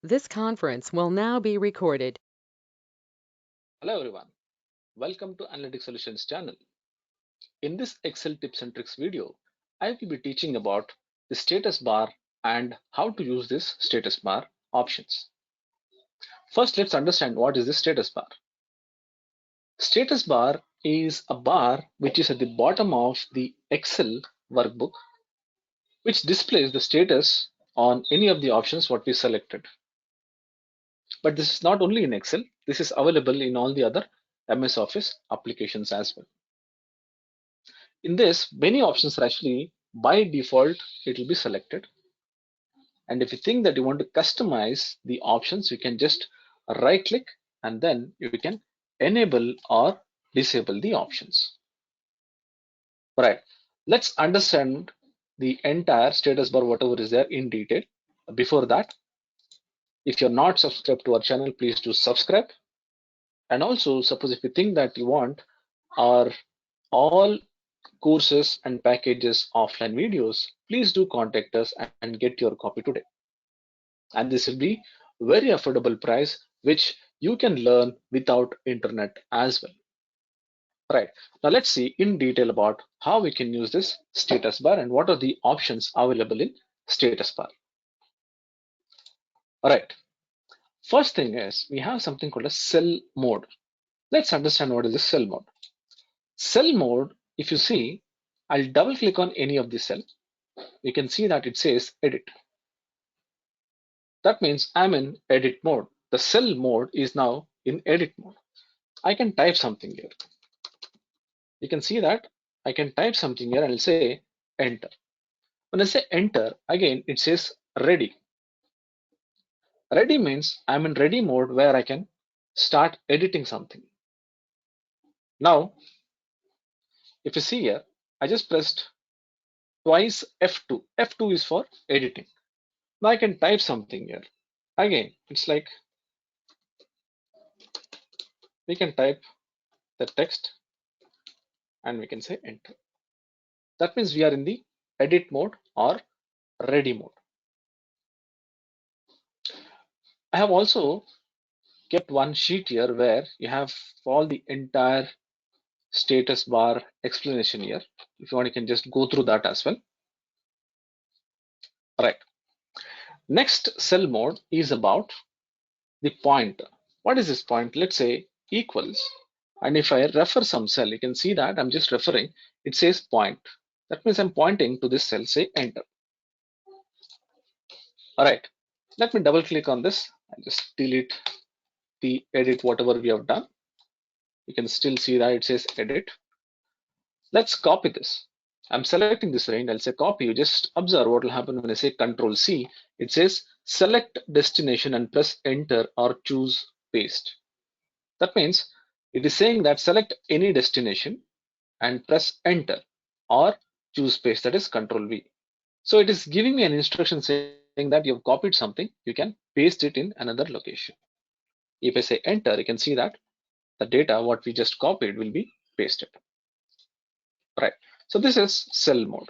This conference will now be recorded. Hello everyone, welcome to Analytic Solutions channel. In this Excel tips and tricks video, I will be teaching about the status bar and how to use this status bar options. First, let's understand what is the status bar. Status bar is a bar which is at the bottom of the Excel workbook, which displays the status on any of the options what we selected. But this is not only in Excel, this is available in all the other MS Office applications as well. In this, many options are actually by default, it will be selected. And if you think that you want to customize the options, you can just right click and then you can enable or disable the options. Right. Let's understand the entire status bar, whatever is there in detail. Before that, if you're not subscribed to our channel, please do subscribe. And also, suppose if you think that you want our all courses and packages offline videos, please do contact us and get your copy today. And this will be very affordable price, which you can learn without internet as well. Right. Now let's see in detail about how we can use this status bar and what are the options available in status bar. All right. First thing is we have something called a cell mode. Let's understand what is the cell mode. Cell mode, if you see, I'll double click on any of the cell. You can see that it says edit. That means I'm in edit mode. The cell mode is now in edit mode. I can type something here. You can see that I can type something here and I'll say enter. When I say enter, again it says ready. Ready means I'm in ready mode where I can start editing something. Now, if you see here, I just pressed twice F2. F2 is for editing. Now I can type something here. Again, it's like we can type the text and we can say enter. That means we are in the edit mode or ready mode. I have also kept one sheet here where you have all the entire status bar explanation here. If you want, you can just go through that as well. Right. Next cell mode is about the pointer. What is this point? Let's say equals. And if I refer some cell, you can see that I'm just referring, it says point. That means I'm pointing to this cell, say enter. All right. Let me double click on this and just delete the edit, whatever we have done. You can still see that it says edit. Let's copy this. I'm selecting this range. I'll say copy. You just observe what will happen when I say Control C. It says select destination and press enter or choose paste. That means it is saying that select any destination and press enter or choose paste, that is Control V. So it is giving me an instruction saying that you've copied something, you can paste it in another location. If I say enter, you can see that the data what we just copied will be pasted. Right. So this is cell mode.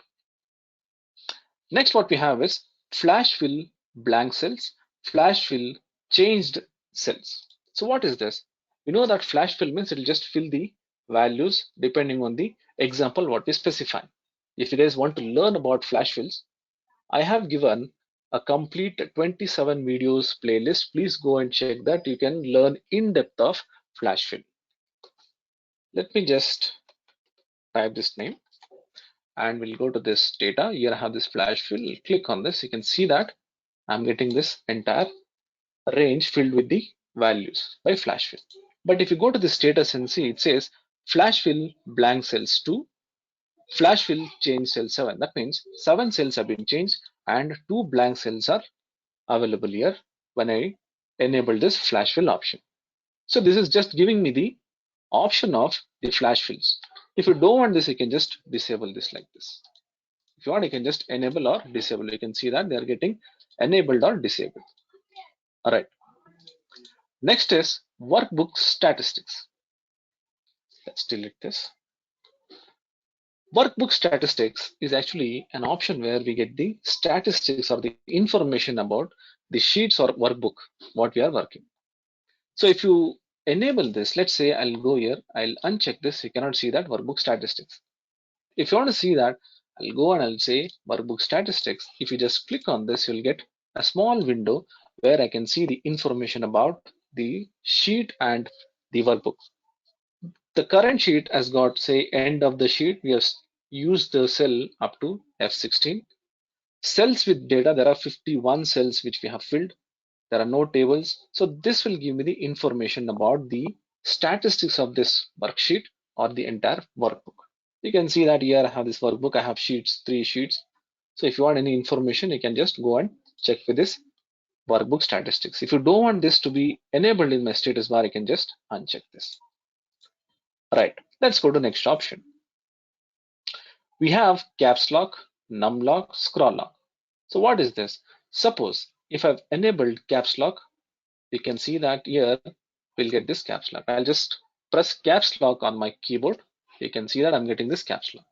Next, what we have is flash fill blank cells, flash fill changed cells. So what is this? We know that flash fill means it will just fill the values depending on the example what we specify. If you guys want to learn about flash fills, I have given a complete 27 videos playlist. Please go and check that. You can learn in depth of flash fill. Let me just type this name and we'll go to this data. Here I have this flash fill. Click on this. You can see that I'm getting this entire range filled with the values by flash fill. But if you go to the status and see, it says flash fill blank cells 2, flash fill change cell 7. That means 7 cells have been changed and 2 blank cells are available here when I enable this flash fill option. So this is just giving me the option of the flash fills. If you don't want this, you can just disable this like this. If you want, you can just enable or disable. You can see that they are getting enabled or disabled. All right. Next is workbook statistics. Let's delete this. Workbook statistics is actually an option where we get the statistics or the information about the sheets or workbook what we are working. So if you enable this, let's say I'll go here, I'll uncheck this. You cannot see that workbook statistics. If you want to see that, I'll go and I'll say workbook statistics. If you just click on this, you'll get a small window where I can see the information about the sheet and the workbook. The current sheet has got, say, end of the sheet. We have used the cell up to F16. Cells with data, there are 51 cells which we have filled. There are no tables. So this will give me the information about the statistics of this worksheet or the entire workbook. You can see that here I have this workbook. I have sheets, 3 sheets. So if you want any information, you can just go and check with this workbook statistics. If you don't want this to be enabled in my status bar, you can just uncheck this. Right, let's go to next option. We have caps lock, num lock, scroll lock. So what is this? Suppose if I've enabled caps lock, you can see that here we'll get this caps lock. I'll just press caps lock on my keyboard. You can see that I'm getting this caps lock.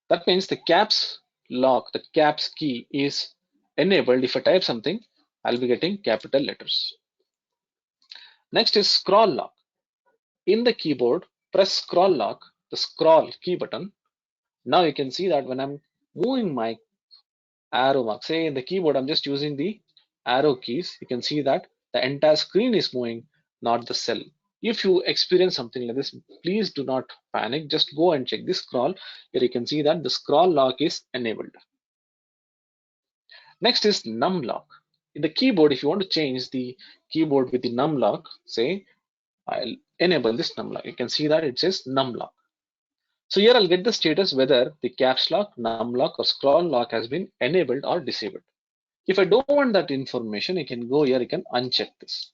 That means the caps lock, the caps key is enabled. If I type something, I'll be getting capital letters. Next is scroll lock. In the keyboard, press scroll lock, the scroll key button. Now you can see that when I'm moving my arrow mark, say in the keyboard, I'm just using the arrow keys. You can see that the entire screen is moving, not the cell. If you experience something like this, please do not panic. Just go and check the scroll. Here you can see that the scroll lock is enabled. Next is num lock. In the keyboard, if you want to change the keyboard with the num lock, say I'll enable this num lock. You can see that it says num lock. So here I'll get the status whether the caps lock, num lock, or scroll lock has been enabled or disabled. If I don't want that information, you can go here, you can uncheck this.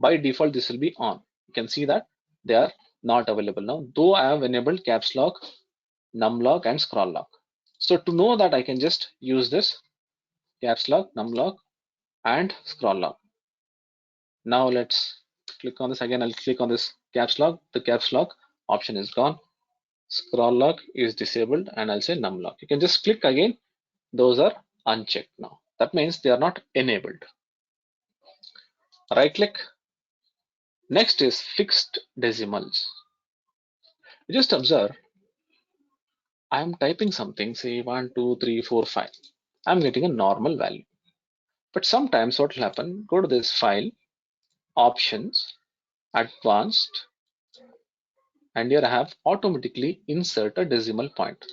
By default, this will be on. You can see that they are not available now, though I have enabled caps lock, num lock, and scroll lock. So to know that, I can just use this caps lock, num lock, and scroll lock. Now let's click on this again. I'll click on this caps lock. The caps lock option is gone. Scroll lock is disabled, and I'll say num lock. You can just click again. Those are unchecked now. That means they are not enabled. Right click. Next is fixed decimals. Just observe, I am typing something, say 1, 2, 3, 4, 5. I'm getting a normal value. But sometimes what will happen, go to this file, options, advanced, and here I have automatically insert a decimal point.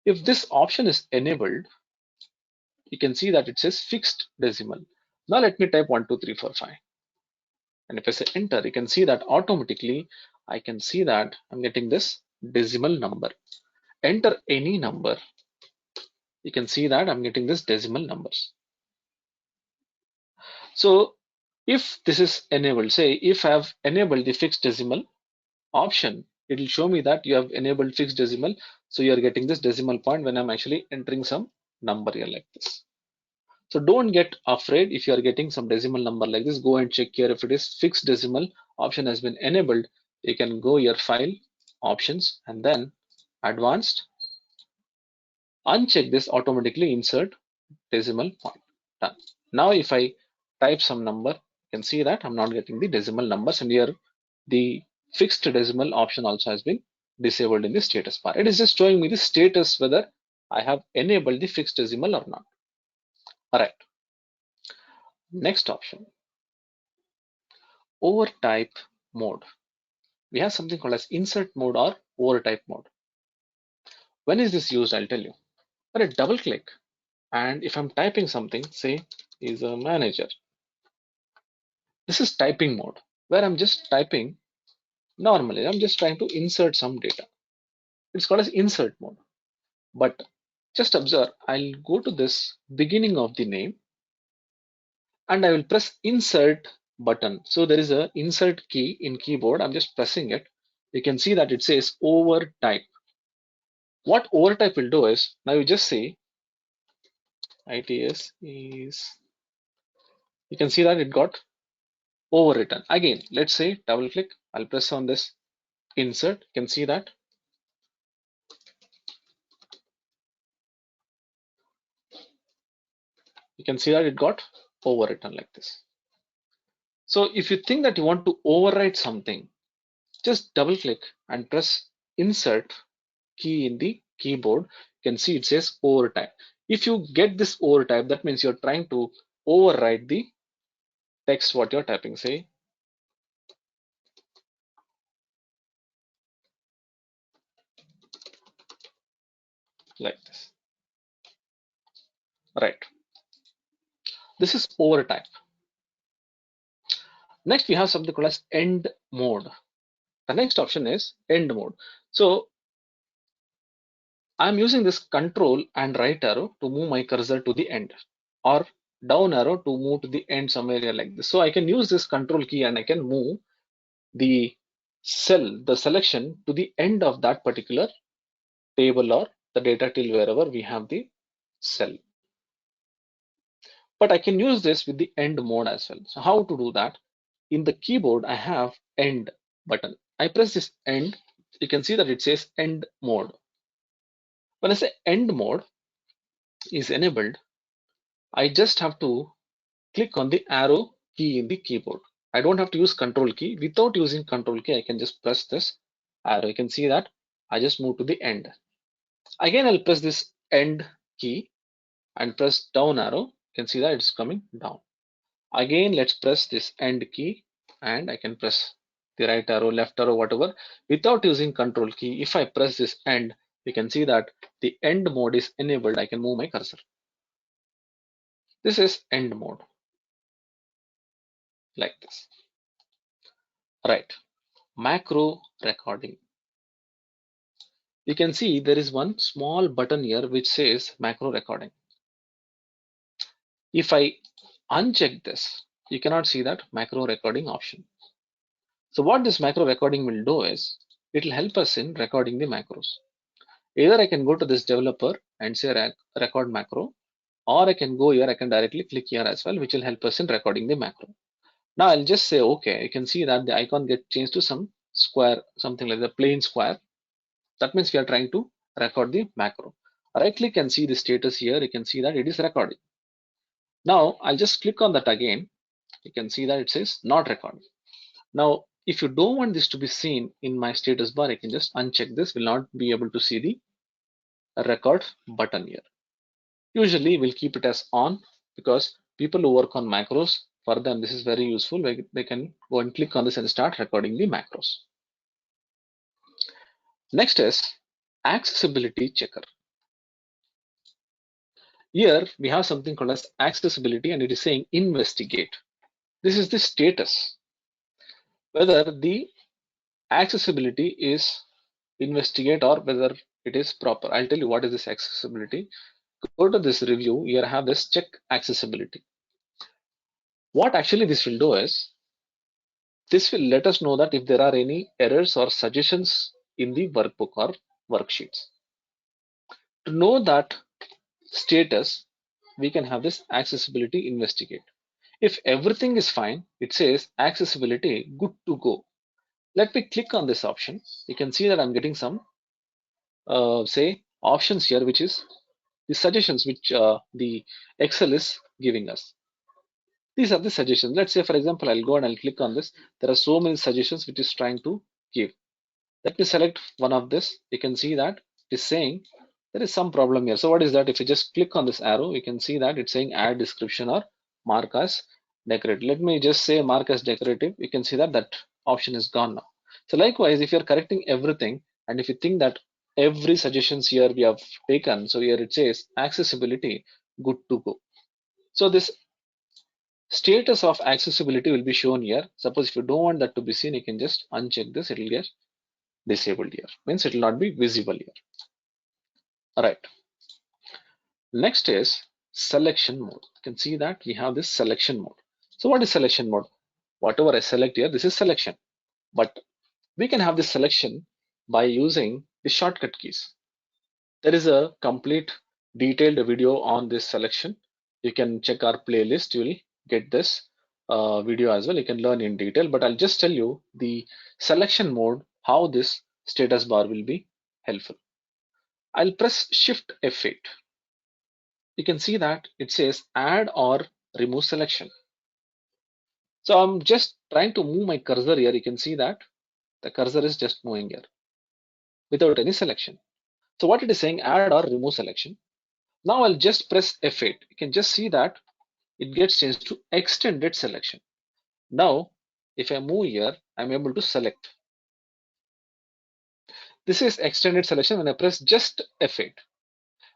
If this option is enabled, you can see that it says fixed decimal. Now let me type 1, 2, 3, 4, 5. And if I say enter, you can see that automatically I can see that I'm getting this decimal number. Enter any number. You can see that I'm getting this decimal numbers. So if this is enabled, say if I have enabled the fixed decimal option, it will show me that you have enabled fixed decimal. So you are getting this decimal point when I'm actually entering some number here like this. So don't get afraid if you are getting some decimal number like this. Go and check here if it is fixed decimal option has been enabled. You can go here file, options, and then advanced. Uncheck this, automatically insert decimal point. Done. Now if I type some number, you can see that I'm not getting the decimal numbers, and here the fixed decimal option also has been disabled in the status bar. It is just showing me the status whether I have enabled the fixed decimal or not. All right. Next option, overtype mode. We have something called as insert mode or overtype mode. When is this used? I'll tell you. When I double click, and if I'm typing something, say is a manager. This is typing mode where I'm just typing normally. I'm just trying to insert some data. It's called as insert mode. But just observe, I'll go to this beginning of the name and I will press insert button. So there is a insert key in keyboard. I'm just pressing it. You can see that it says overtype. What overtype will do is, now you just say ITS is, you can see that it got overwritten. Again, let's say double click. I'll press on this insert. You can see that You can see that it got overwritten like this. So if you think that you want to overwrite something, just double click and press insert key in the keyboard. You can see it says overtype. If you get this overtype, that means you're trying to overwrite the text what you're typing, say like this. Right. This is overtype. Next, we have something called as end mode. The next option is end mode. So I'm using this control and right arrow to move my cursor to the end, or down arrow to move to the end somewhere here like this. So I can use this control key and I can move the cell, the selection to the end of that particular table or the data till wherever we have the cell. But I can use this with the end mode as well. So how to do that? In the keyboard, I have end button. I press this end. You can see that it says end mode. When I say end mode is enabled, I just have to click on the arrow key in the keyboard. I don't have to use control key. Without using control key, I can just press this arrow. You can see that I just move to the end. Again, I'll press this end key and press down arrow. You can see that it's coming down. Again, let's press this end key and I can press the right arrow, left arrow, whatever. Without using control key, if I press this end, you can see that the end mode is enabled. I can move my cursor. This is end mode like this. Right. Macro recording. You can see there is one small button here which says macro recording. If I uncheck this, you cannot see that macro recording option. So what this macro recording will do is it will help us in recording the macros. Either I can go to this developer and say record macro, or I can go here, I can directly click here as well, which will help us in recording the macro. Now I'll just say okay. You can see that the icon get changed to some square, something like the plain square. That means we are trying to record the macro. Right click and see the status here. You can see that it is recording. Now I'll just click on that again. You can see that it says not recording. Now if you don't want this to be seen in my status bar, I can just uncheck this. Will not be able to see the record button here. Usually we'll keep it as on because people who work on macros, for them this is very useful. They can go and click on this and start recording the macros. Next is accessibility checker. Here we have something called as accessibility and it is saying investigate. This is the status, whether the accessibility is investigate or whether it is proper. I'll tell you what is this accessibility. Go to this review. Here I have this check accessibility. What actually this will do is this will let us know that if there are any errors or suggestions in the workbook or worksheets. To know that status, we can have this accessibility investigate. If everything is fine, it says accessibility good to go. Let me click on this option. You can see that I'm getting some say options here, which is the suggestions which the Excel is giving us. These are the suggestions. Let's say, for example, I'll go and I'll click on this. There are so many suggestions which is trying to give. Let me select one of this. You can see that it is saying there is some problem here. So what is that? If you just click on this arrow, you can see that it's saying add description or mark as decorative. Let me just say mark as decorative. You can see that that option is gone now. So likewise, if you're correcting everything and if you think that every suggestions here we have taken, so here it says accessibility good to go. So this status of accessibility will be shown here. Suppose if you don't want that to be seen, you can just uncheck this. It will get disabled here. Means it will not be visible here. All right. Next is selection mode. You can see that we have this selection mode. So what is selection mode? Whatever I select here, this is selection. But we can have this selection by using the shortcut keys. There is a complete detailed video on this selection. You can check our playlist. You will get this video as well. You can learn in detail, but I'll just tell you the selection mode, how this status bar will be helpful. I'll press Shift F8. you can see that it says add or remove selection. So I'm just trying to move my cursor here. You can see that the cursor is just moving here without any selection. So what it is saying, add or remove selection. Now I'll just press F8. You can just see that it gets changed to extended selection. Now, if I move here, I'm able to select. This is extended selection when I press just F8.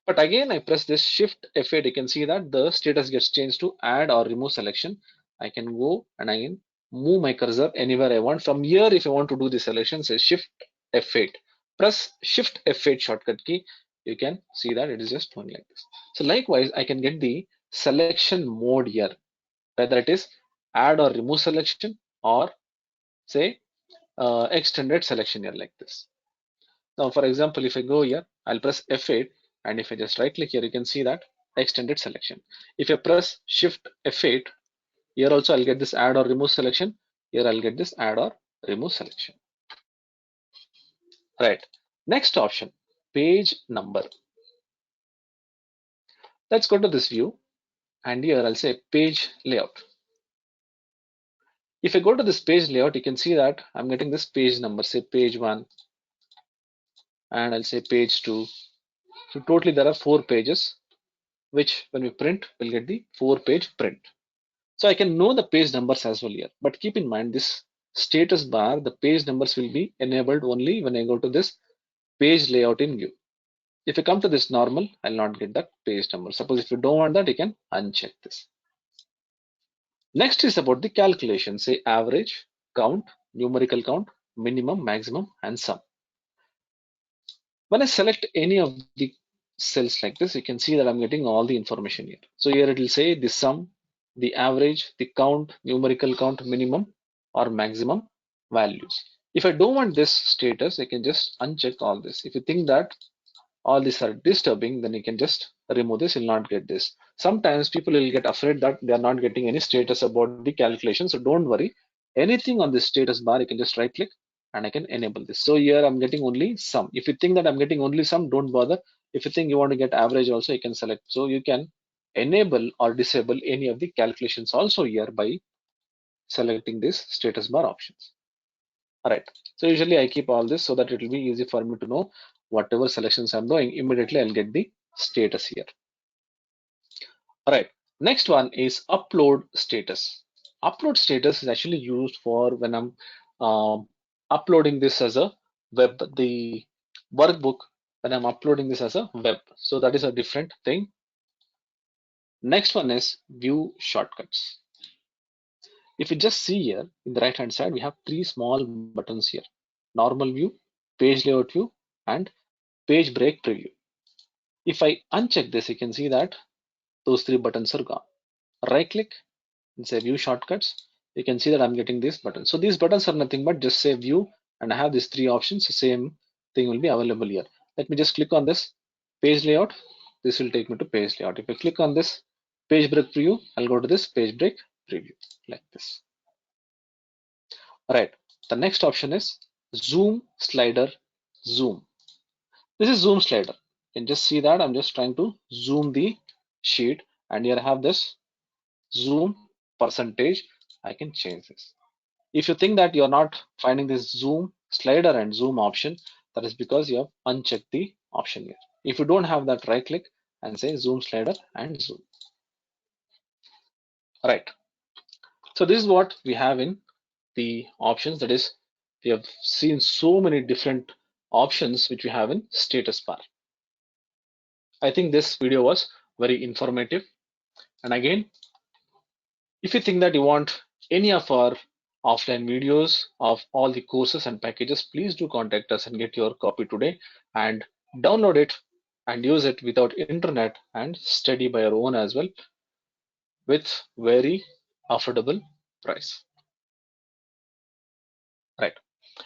But again, I press this Shift F8. You can see that the status gets changed to add or remove selection. I can go and I can move my cursor anywhere I want. From here, if I want to do the selection, say Shift F8. Press Shift F8 shortcut key. You can see that it is just going like this. So likewise, I can get the selection mode here, whether it is add or remove selection or say extended selection here like this. Now, for example, if I go here, I'll press F8, and if I just right click here, you can see that extended selection. If I press Shift F8, here also I'll get this add or remove selection. Here I'll get this add or remove selection. Right. Next option, page number. Let's go to this view, and here I'll say page layout. If I go to this page layout, you can see that I'm getting this page number, say page 1, and I'll say page 2. So totally there are 4 pages, which when we print, we'll get the 4-page print. So I can know the page numbers as well here. But keep in mind this status bar, the page numbers will be enabled only when I go to this page layout in view. If you come to this normal, I'll not get that page number. Suppose if you don't want that, you can uncheck this. Next is about the calculation, say average, count, numerical count, minimum, maximum, and sum. When I select any of the cells like this, you can see that I'm getting all the information here. So here it will say the sum, the average, the count, numerical count, minimum or maximum values. If I don't want this status, I can just uncheck all this. If you think that all these are disturbing, then you can just remove this. You'll not get this. Sometimes people will get afraid that they are not getting any status about the calculation. So don't worry. Anything on this status bar, you can just right click and I can enable this. So here I'm getting only sum. If you think that I'm getting only sum, don't bother. If you think you want to get average also, you can select. So you can enable or disable any of the calculations also here by selecting this status bar options. All right. So usually I keep all this so that it will be easy for me to know whatever selections I'm doing. Immediately I'll get the status here. All right. Next one is upload status. Upload status is actually used for when I'm uploading this as a web, the workbook, when I'm uploading this as a web. So that is a different thing. Next one is view shortcuts. If you just see here in the right hand side, we have 3 small buttons here: normal view, page layout view, and page break preview. If I uncheck this, you can see that those 3 buttons are gone. Right click and say view shortcuts. You can see that I'm getting these buttons. So these buttons are nothing but just say view, and I have these 3 options. The same thing will be available here. Let me just click on this page layout. This will take me to page layout. If I click on this page break preview, I'll go to this page break preview like this. All right. The next option is zoom slider zoom. This is zoom slider. You can just see that I'm just trying to zoom the sheet, and here I have this zoom percentage. I can change this. If you think that you're not finding this zoom slider and zoom option, that is because you have unchecked the option here. If you don't have that, right click and say zoom slider and zoom. All right. So this is what we have in the options. That is, we have seen so many different options which we have in status bar. I think this video was very informative. And again, if you think that you want any of our offline videos of all the courses and packages, please do contact us and get your copy today and download it and use it without internet and study by your own as well with very affordable price. Right.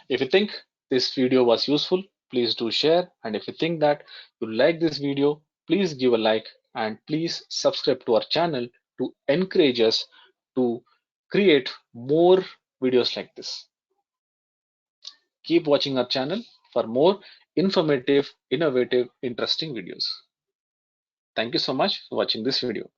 If you think this video was useful, please do share. And if you think that you like this video, please give a like and please subscribe to our channel to encourage us to create more videos like this. Keep watching our channel for more informative, innovative, interesting videos. Thank you so much for watching this video.